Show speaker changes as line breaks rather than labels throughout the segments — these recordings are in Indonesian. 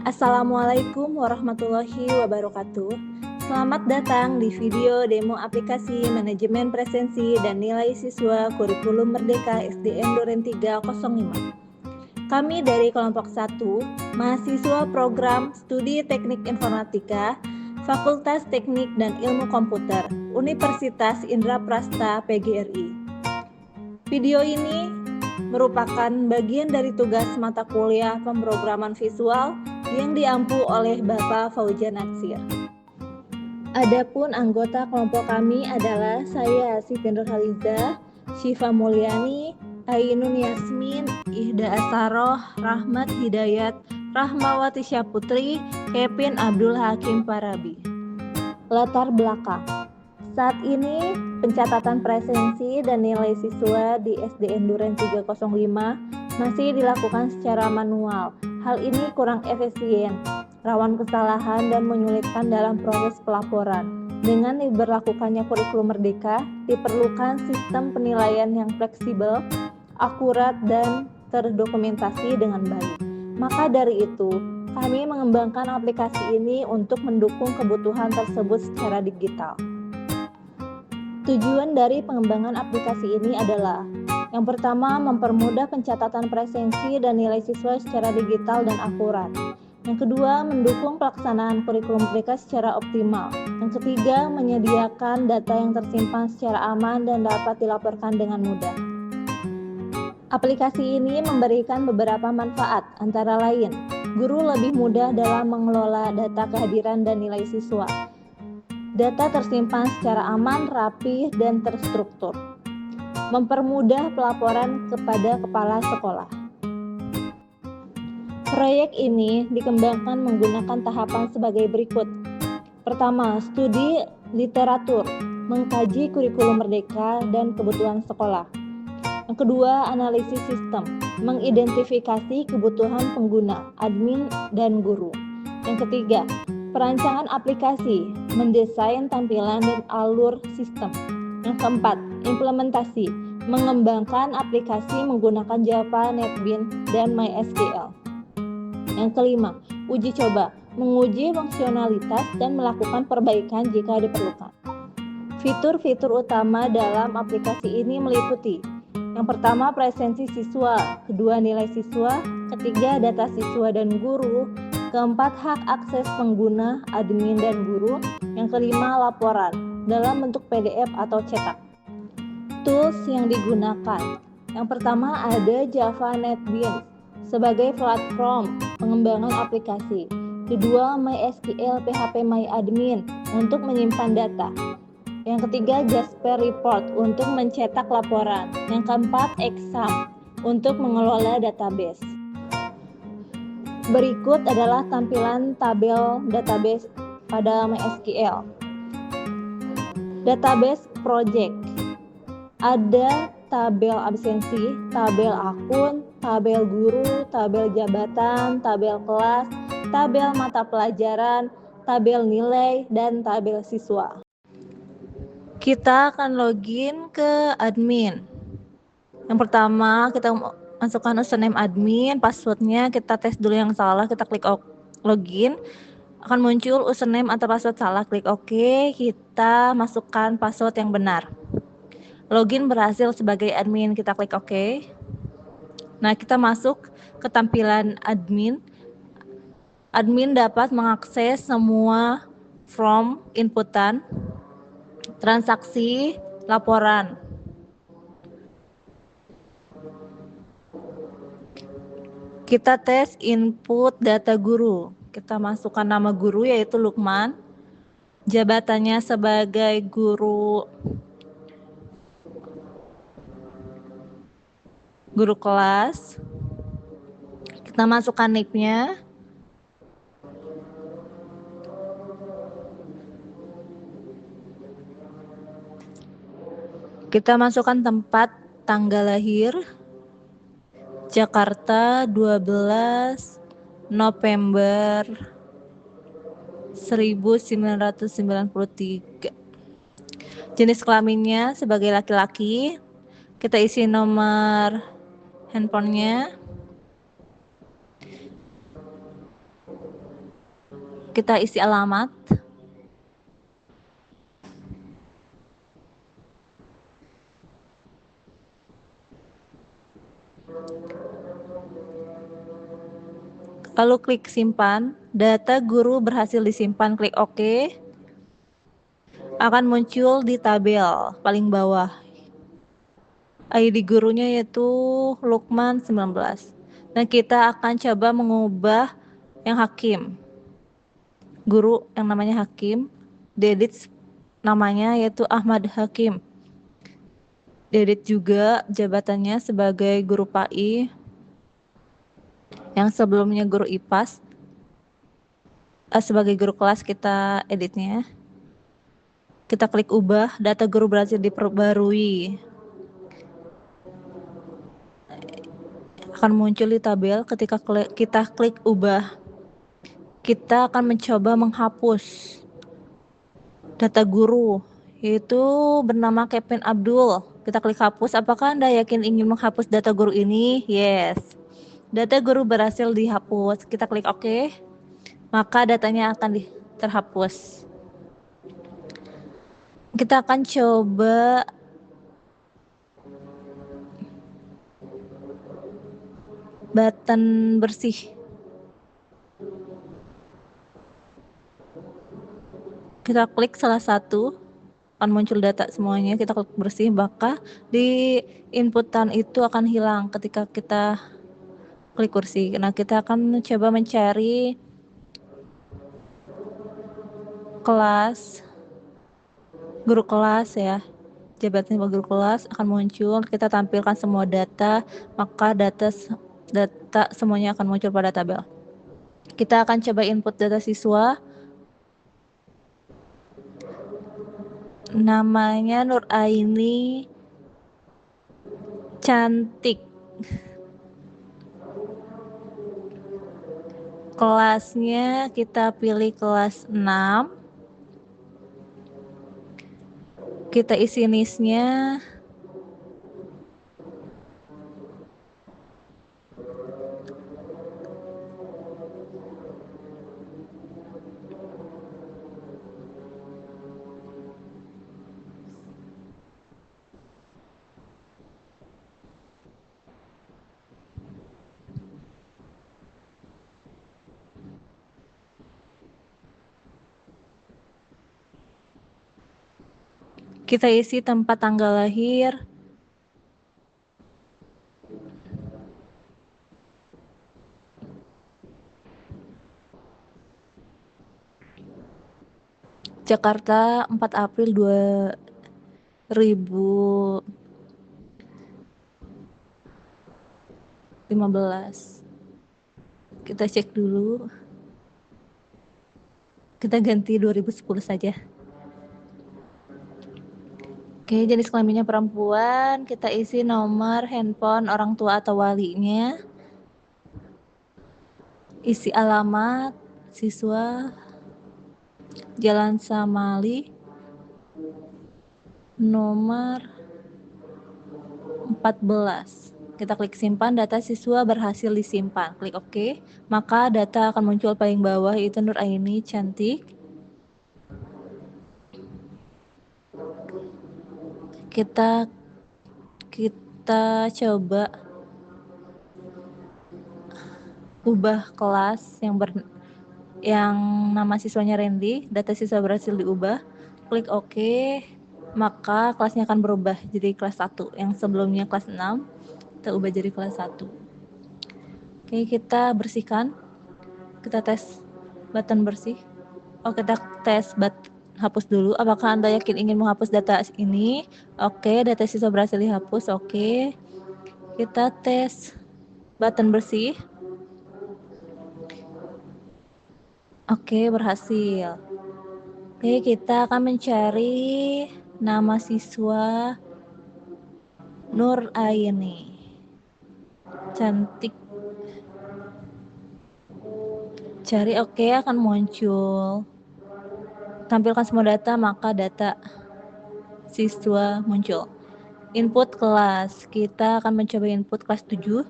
Assalamualaikum warahmatullahi wabarakatuh. Selamat datang di video demo aplikasi Manajemen Presensi dan Nilai Siswa Kurikulum Merdeka SDN Duren 305. Kami dari kelompok 1, mahasiswa program Studi Teknik Informatika, Fakultas Teknik dan Ilmu Komputer, Universitas Indraprasta PGRI. Video ini merupakan bagian dari tugas mata kuliah pemrograman visual yang diampu oleh Bapak Fauzan Natsir. Adapun anggota kelompok kami adalah saya Siti Nurhaliza, Syifa Mulyani, Ainun Yasmin, Ihda Asaroh, Rahmat Hidayat, Rahmawati Syaputri, Kevin Abdul Hakim Parabi. Latar belakang. Saat ini pencatatan presensi dan nilai siswa di SDN Duren 305 masih dilakukan secara manual. Hal ini kurang efisien, rawan kesalahan dan menyulitkan dalam proses pelaporan. Dengan diberlakukannya kurikulum merdeka, diperlukan sistem penilaian yang fleksibel, akurat, dan terdokumentasi dengan baik. Maka dari itu, kami mengembangkan aplikasi ini untuk mendukung kebutuhan tersebut secara digital. Tujuan dari pengembangan aplikasi ini adalah yang pertama, mempermudah pencatatan presensi dan nilai siswa secara digital dan akurat. Yang kedua, mendukung pelaksanaan kurikulum merdeka secara optimal. Yang ketiga, menyediakan data yang tersimpan secara aman dan dapat dilaporkan dengan mudah. Aplikasi ini memberikan beberapa manfaat, antara lain, guru lebih mudah dalam mengelola data kehadiran dan nilai siswa. Data tersimpan secara aman, rapi, dan terstruktur. Mempermudah pelaporan kepada kepala sekolah. Proyek ini dikembangkan menggunakan tahapan sebagai berikut. Pertama, studi literatur, mengkaji kurikulum merdeka dan kebutuhan sekolah. Yang kedua, analisis sistem, mengidentifikasi kebutuhan pengguna, admin, dan guru. Yang ketiga, perancangan aplikasi, mendesain tampilan dan alur sistem. Yang keempat, implementasi, mengembangkan aplikasi menggunakan Java, NetBeans, dan MySQL. Yang kelima, uji coba, menguji fungsionalitas dan melakukan perbaikan jika diperlukan. Fitur-fitur utama dalam aplikasi ini meliputi: yang pertama, presensi siswa, kedua, nilai siswa, ketiga, data siswa dan guru, keempat, hak akses pengguna, admin, dan guru. Yang kelima, laporan dalam bentuk PDF atau cetak. Tools yang digunakan. Yang pertama, ada Java NetBeans sebagai platform pengembangan aplikasi. Kedua, MySQL PHP MyAdmin untuk menyimpan data. Yang ketiga, Jasper Report untuk mencetak laporan. Yang keempat, Exam untuk mengelola database. Berikut adalah tampilan tabel database pada MySQL. Database project. Ada tabel absensi, tabel akun, tabel guru, tabel jabatan, tabel kelas, tabel mata pelajaran, tabel nilai, dan tabel siswa. Kita akan login ke admin. Yang pertama, kita masukkan username admin, passwordnya kita tes dulu yang salah, kita klik login, akan muncul username atau password salah, klik OK, kita masukkan password yang benar. Login berhasil sebagai admin, kita klik OK. Nah, kita masuk ke tampilan admin. Admin dapat mengakses semua form inputan, transaksi, laporan. Kita tes input data guru. Kita masukkan nama guru yaitu Lukman. Jabatannya sebagai guru kelas. Kita masukkan nick-nya. Kita masukkan tempat tanggal lahir. Jakarta 12 November 1993. Jenis kelaminnya sebagai laki-laki. Kita isi nomor handphonenya. Kita isi alamat. Lalu klik simpan. Data guru berhasil disimpan, klik OK. Akan muncul di tabel paling bawah. ID gurunya yaitu Lukman 19. Dan kita akan coba mengubah yang Hakim. Guru yang namanya Hakim, diedit namanya yaitu Ahmad Hakim. Diedit juga jabatannya sebagai guru PAI, yang sebelumnya guru IPAS. Sebagai guru kelas kita editnya. Kita klik ubah, data guru berhasil diperbarui. Akan muncul di tabel ketika kita klik ubah. Kita akan mencoba menghapus data guru, yaitu bernama Kevin Abdul. Kita klik hapus. Apakah Anda yakin ingin menghapus data guru ini? Yes. Data guru berhasil dihapus. Kita klik OK. Maka datanya akan terhapus. Kita akan coba button bersih. Kita klik salah satu, akan muncul data semuanya. Kita klik bersih, maka di inputan itu akan hilang ketika kita klik kursi. Nah, kita akan coba mencari kelas, guru kelas ya. Jabatan guru kelas akan muncul. Kita tampilkan semua data, maka data semuanya akan muncul pada tabel. Kita akan coba input data siswa. Namanya Nur Aini Cantik. Kelasnya kita pilih kelas 6. Kita isi NIS-nya. Kita isi tempat tanggal lahir. Jakarta 4 April 2015. Kita cek dulu. Kita ganti 2010 saja. Oke, jenis kelaminnya perempuan. Kita isi nomor handphone orang tua atau walinya. Isi alamat siswa Jalan Samali nomor 14. Kita klik simpan, data siswa berhasil disimpan. Klik OK, maka data akan muncul paling bawah, yaitu Nur Aini Cantik. Kita coba ubah kelas yang nama siswanya Randy. Data siswa berhasil diubah. Klik OK, maka kelasnya akan berubah jadi kelas 1. Yang sebelumnya kelas 6, kita ubah jadi kelas 1. Oke, kita bersihkan. Kita tes button bersih. Kita tes hapus dulu. Apakah Anda yakin ingin menghapus data ini? Oke, data siswa berhasil dihapus. Oke. Kita tes button bersih. Oke, berhasil. Oke, kita akan mencari nama siswa Nur Aini Cantik. Cari OK, akan muncul. Tampilkan semua data, maka data siswa muncul. Input kelas. Kita akan mencoba input kelas 7.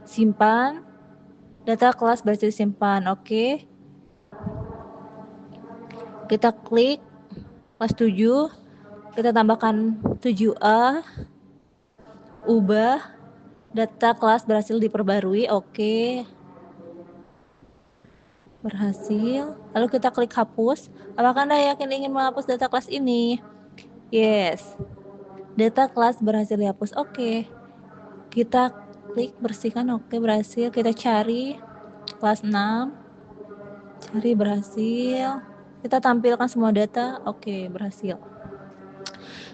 Simpan. Data kelas berhasil disimpan. Oke. Kita klik kelas 7. Kita tambahkan 7A. Ubah. Data kelas berhasil diperbarui. Oke. Berhasil. Lalu kita klik hapus. Apakah Anda yakin ingin menghapus data kelas ini? Yes. Data kelas berhasil dihapus. Oke. Kita klik bersihkan. Oke, berhasil. Kita cari kelas 6. Cari, berhasil. Kita tampilkan semua data. Oke, berhasil.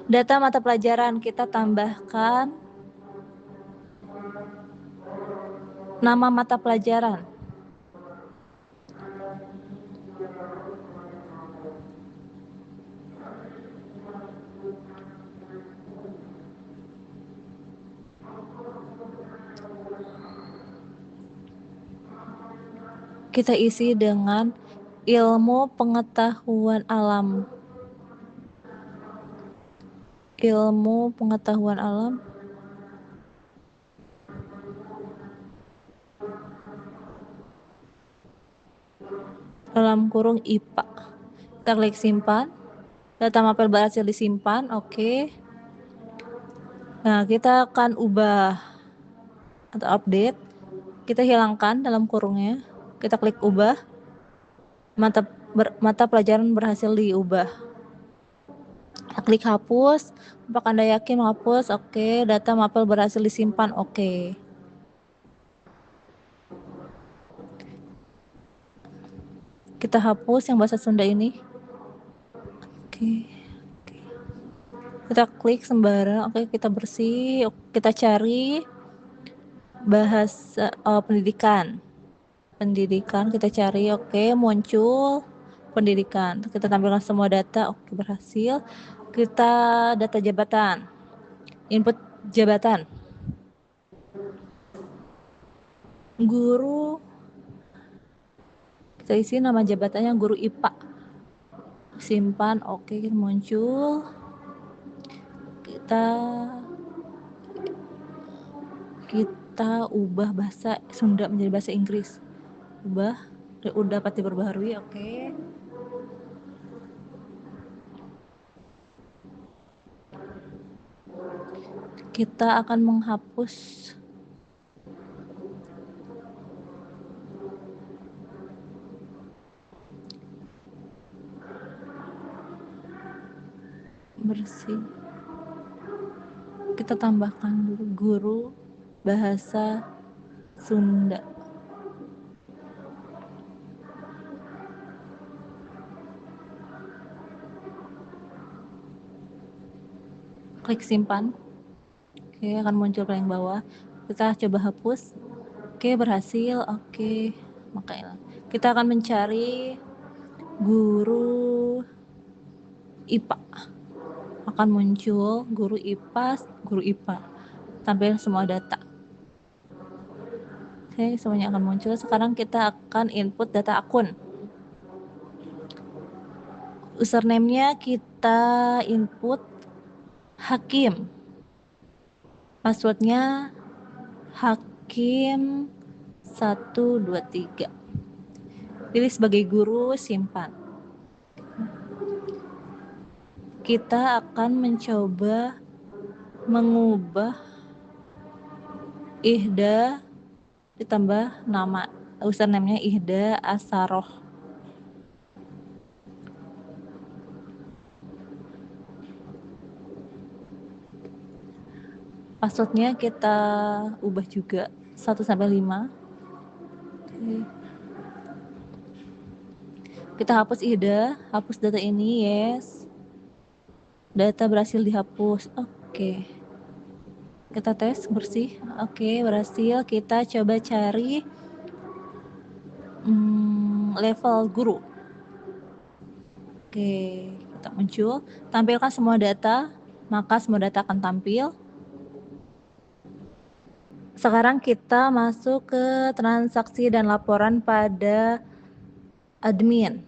Data mata pelajaran kita tambahkan nama mata pelajaran. Kita isi dengan ilmu pengetahuan alam. Ilmu pengetahuan alam. Dalam kurung IPA. Kita klik simpan. Data mapel berhasil disimpan. Oke. Nah, kita akan ubah atau update. Kita hilangkan dalam kurungnya. Kita klik ubah. Mata pelajaran berhasil diubah. Kita klik hapus. Apakah Anda yakin menghapus? Oke. Data mapel berhasil disimpan. Oke. Kita hapus yang bahasa Sunda ini. Oke. Kita klik sembarang. Oke, kita bersih. Kita cari bahasa pendidikan. Pendidikan kita cari. Oke, muncul pendidikan. Kita tampilkan semua data. Oke, berhasil. Kita data jabatan. Input jabatan. Guru. Kita isi nama jabatannya guru IPA. Simpan. Oke, muncul. Kita ubah bahasa Sunda menjadi bahasa Inggris. Udah pasti diperbaharui. Oke. Kita akan menghapus bersih. Kita tambahkan dulu guru bahasa Sunda. Klik simpan. Oke, akan muncul paling bawah. Kita coba hapus. Oke, berhasil. Oke, makanya kita akan mencari guru IPA. Akan muncul guru IPA, tampil semua data. Oke, semuanya akan muncul. Sekarang kita akan input data akun. Username-nya kita input Hakim. Passwordnya Hakim 123. Pilih sebagai guru, simpan. Kita akan mencoba mengubah Ihda ditambah nama username-nya Ihda Asaroh. Passwordnya kita ubah juga 1 sampai 5. Oke. Kita hapus Ihda, hapus data ini, yes. Data berhasil dihapus. Oke. Kita tes bersih. Oke, berhasil. Kita coba cari level guru. Oke, kita muncul. Tampilkan semua data, maka semua data akan tampil. Sekarang kita masuk ke transaksi dan laporan pada admin.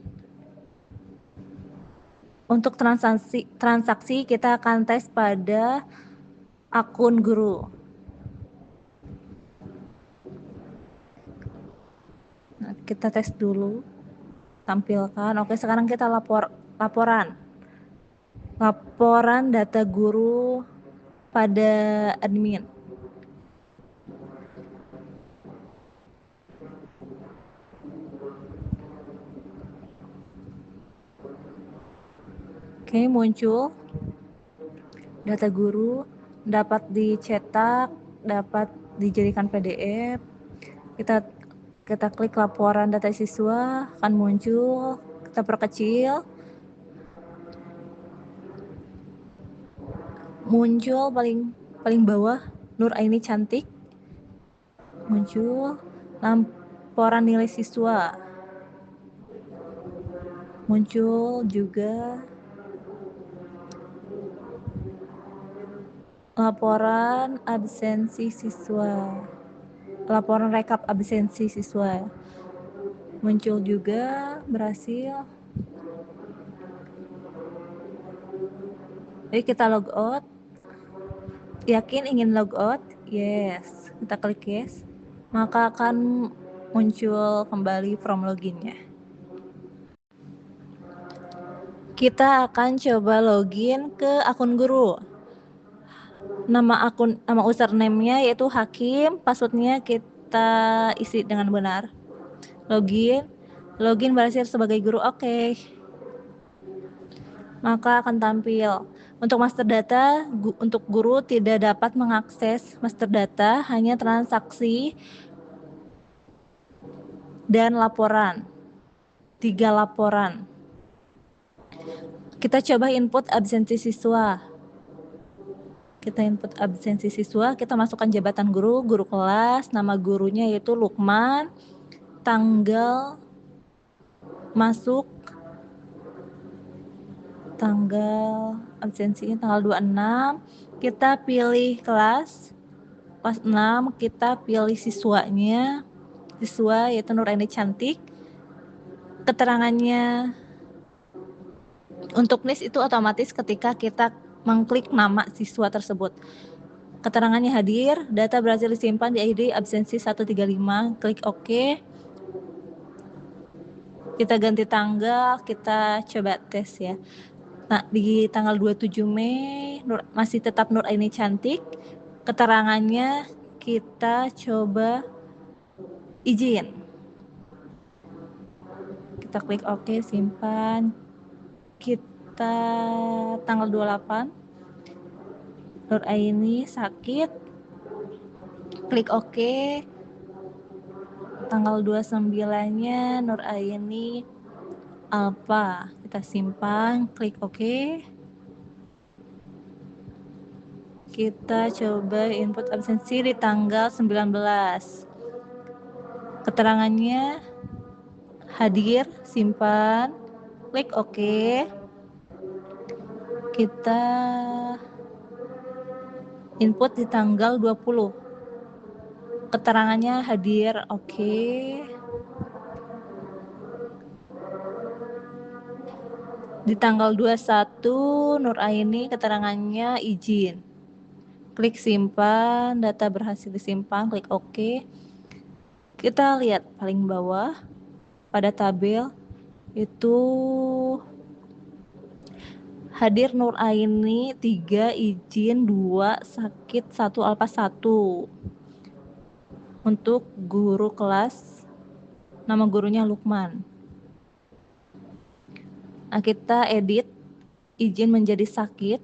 Untuk transaksi kita akan tes pada akun guru. Nah, kita tes dulu, tampilkan. Oke, sekarang kita laporan data guru pada admin. Oke, muncul data guru, dapat dicetak, dapat dijadikan PDF. Kita klik laporan data siswa, akan muncul. Kita perkecil, muncul paling bawah Nur Aini Cantik, muncul laporan nilai siswa, muncul juga laporan absensi siswa, laporan rekap absensi siswa, muncul juga, berhasil. Jadi kita log out. Yakin ingin log out? Yes. Kita klik yes. Maka akan muncul kembali from loginnya. Kita akan coba login ke akun guru. Nama username-nya yaitu Hakim, password-nya kita isi dengan benar. Login berhasil sebagai guru. Oke. Maka akan tampil untuk master data. Untuk guru tidak dapat mengakses master data, hanya transaksi dan laporan. 3 laporan. Kita coba input absensi siswa. Kita masukkan jabatan guru kelas, nama gurunya yaitu Lukman, tanggal masuk, tanggal absensinya tanggal 26. Kita pilih kelas 6, kita pilih siswa yaitu Nur Aini Cantik. Keterangannya untuk NIS itu otomatis ketika kita mengklik nama siswa tersebut. Keterangannya hadir, data berhasil disimpan di ID absensi 135, klik OK. Kita ganti tanggal, kita coba tes ya. Nah, di tanggal 27 Mei masih tetap Nur Aini Cantik. Keterangannya kita coba izin. Kita klik OK, simpan. Kita tanggal 28 Nur Aini sakit, klik OK. Tanggal 29-nya Nur Aini alfa, kita simpan, klik OK. Kita coba input absensi di tanggal 19. Keterangannya hadir, simpan, klik OK. Kita input di tanggal 20. Keterangannya hadir, OK. Di tanggal 21 Nur Aini keterangannya izin. Klik simpan, data berhasil disimpan, klik OK. Kita lihat paling bawah pada tabel itu hadir Nur Aini 3, izin 2, sakit 1, alfa 1. Untuk guru kelas, nama gurunya Lukman. Nah, kita edit izin menjadi sakit.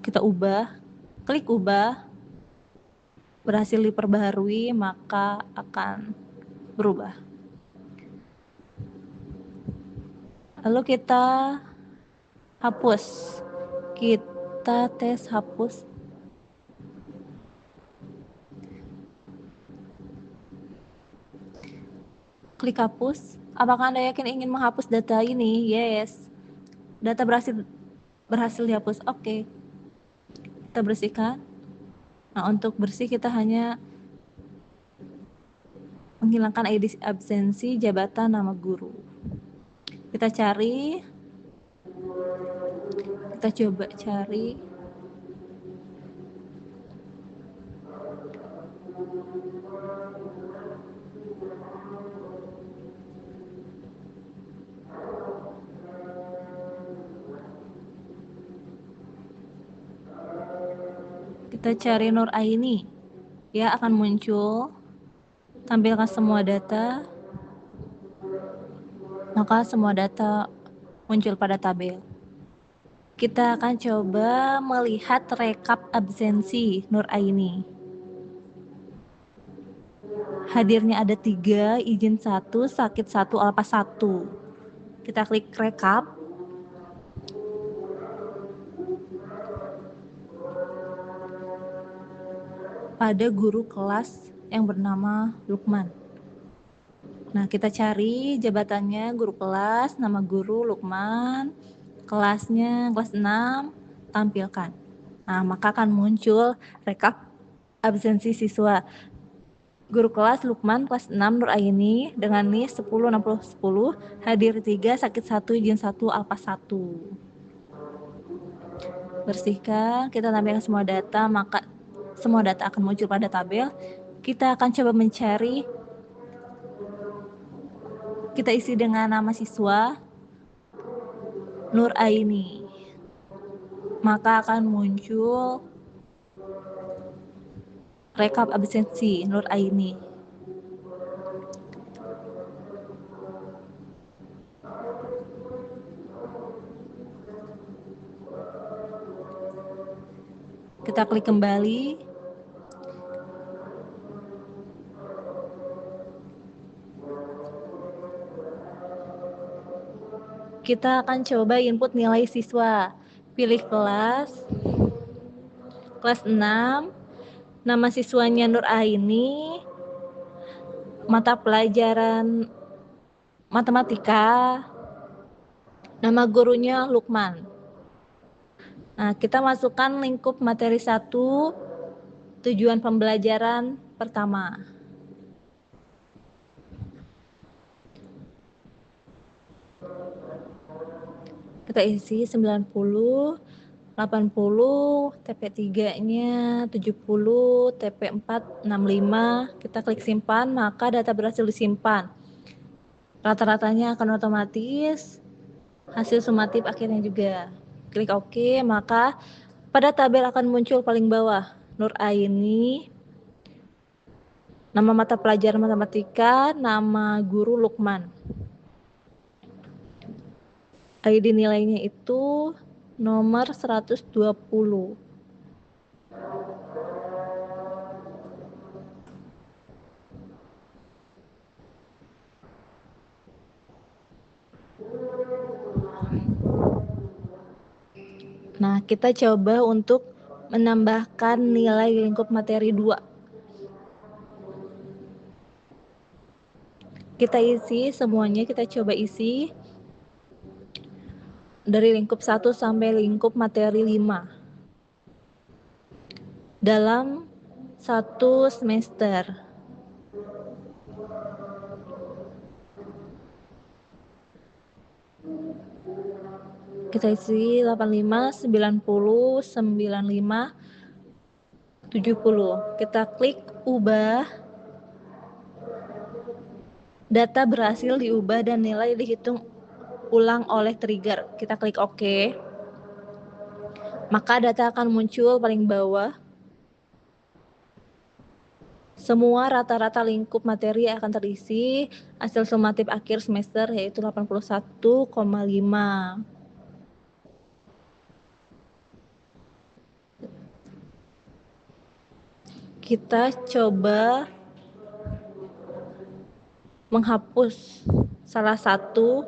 Kita ubah, klik ubah, berhasil diperbaharui, maka akan berubah. Lalu kita hapus. Kita tes hapus. Klik hapus. Apakah Anda yakin ingin menghapus data ini? Yes. Data berhasil dihapus. Oke. Kita bersihkan. Nah, untuk bersih kita hanya menghilangkan ID absensi, jabatan, nama guru. Kita cari. Kita coba cari. Kita cari Nur Aini. Ya, akan muncul. Tampilkan semua data. Maka semua data muncul pada tabel. Kita akan coba melihat rekap absensi Nur Aini. Hadirnya ada 3, izin 1, sakit 1, alpa 1. Kita klik rekap. Pada guru kelas yang bernama Lukman. Nah, kita cari jabatannya guru kelas, nama guru Lukman, kelasnya kelas 6, tampilkan. Nah, maka akan muncul rekap absensi siswa. Guru kelas Lukman kelas 6 Nur Aini dengan NIS 106010, hadir 3, sakit 1, izin 1, alpa 1. Bersihkan, kita tampilkan semua data, maka semua data akan muncul pada tabel. Kita akan coba mencari. Kita isi dengan nama siswa Nur Aini. Maka akan muncul rekap absensi Nur Aini. Kita klik kembali. Kita akan coba input nilai siswa. Pilih kelas 6, nama siswanya Nur Aini, mata pelajaran matematika, nama gurunya Lukman. Nah, kita masukkan lingkup materi 1, tujuan pembelajaran pertama. Kita isi 90, 80, TP3-nya 70, TP4 65. Kita klik simpan, maka data berhasil disimpan. Rata-ratanya akan otomatis, hasil sumatif akhirnya juga. Klik OK, maka pada tabel akan muncul paling bawah Nur Aini, nama mata pelajaran matematika, nama guru Lukman. ID nilainya itu nomor 120. Nah, kita coba untuk menambahkan nilai lingkup materi 2. Kita isi semuanya, kita coba isi dari lingkup 1 sampai lingkup materi 5 dalam 1 semester. Kita isi 85, 90, 95, 70. Kita klik ubah. Data berhasil diubah dan nilai dihitung ulang oleh trigger. Kita klik OK. Maka data akan muncul paling bawah. Semua rata-rata lingkup materi akan terisi. Hasil sumatif akhir semester yaitu 81,5. Kita coba menghapus salah satu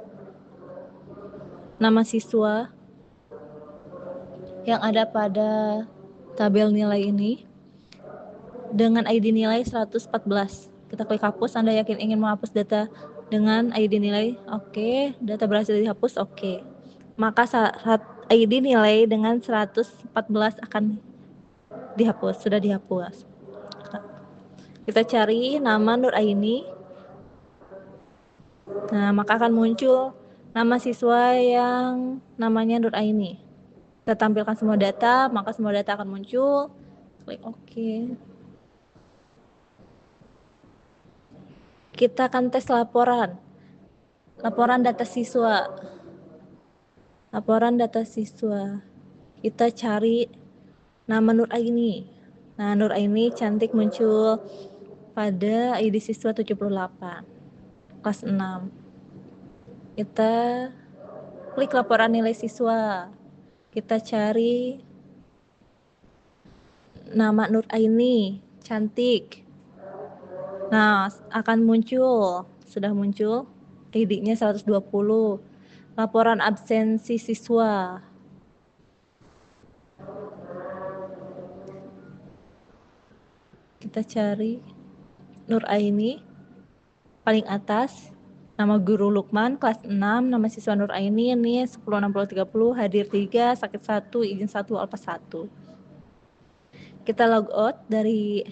nama siswa yang ada pada tabel nilai ini dengan ID nilai 114. Kita klik hapus. Anda yakin ingin menghapus data dengan ID nilai? Oke. Data berhasil dihapus? Oke. Maka ID nilai dengan 114 akan dihapus. Sudah dihapus. Kita cari nama Nur Aini. Nah, maka akan muncul nama siswa yang namanya Nur Aini. Kita tampilkan semua data, maka semua data akan muncul. Klik OK. Kita akan tes laporan. Laporan data siswa. Laporan data siswa. Kita cari nama Nur Aini. Nah, Nur Aini cantik muncul pada ID siswa 78, kelas 6. Kita klik laporan nilai siswa. Kita cari nama Nur Aini, cantik. Nah, akan muncul, sudah muncul ID-nya 120. Laporan absensi siswa. Kita cari Nur Aini, paling atas, nama guru Lukman, kelas 6, nama siswa Nur Aini, ini 106030, hadir 3, sakit 1, izin 1, alpa 1. Kita log out dari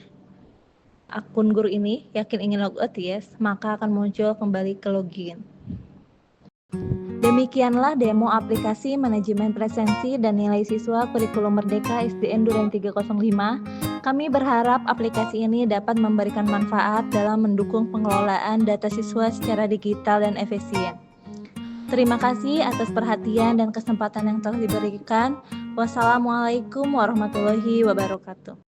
akun guru ini, yakin ingin log out, yes, maka akan muncul kembali ke login. Demikianlah demo aplikasi manajemen presensi dan nilai siswa kurikulum Merdeka SDN Duren 305. Kami berharap aplikasi ini dapat memberikan manfaat dalam mendukung pengelolaan data siswa secara digital dan efisien. Terima kasih atas perhatian dan kesempatan yang telah diberikan. Wassalamualaikum warahmatullahi wabarakatuh.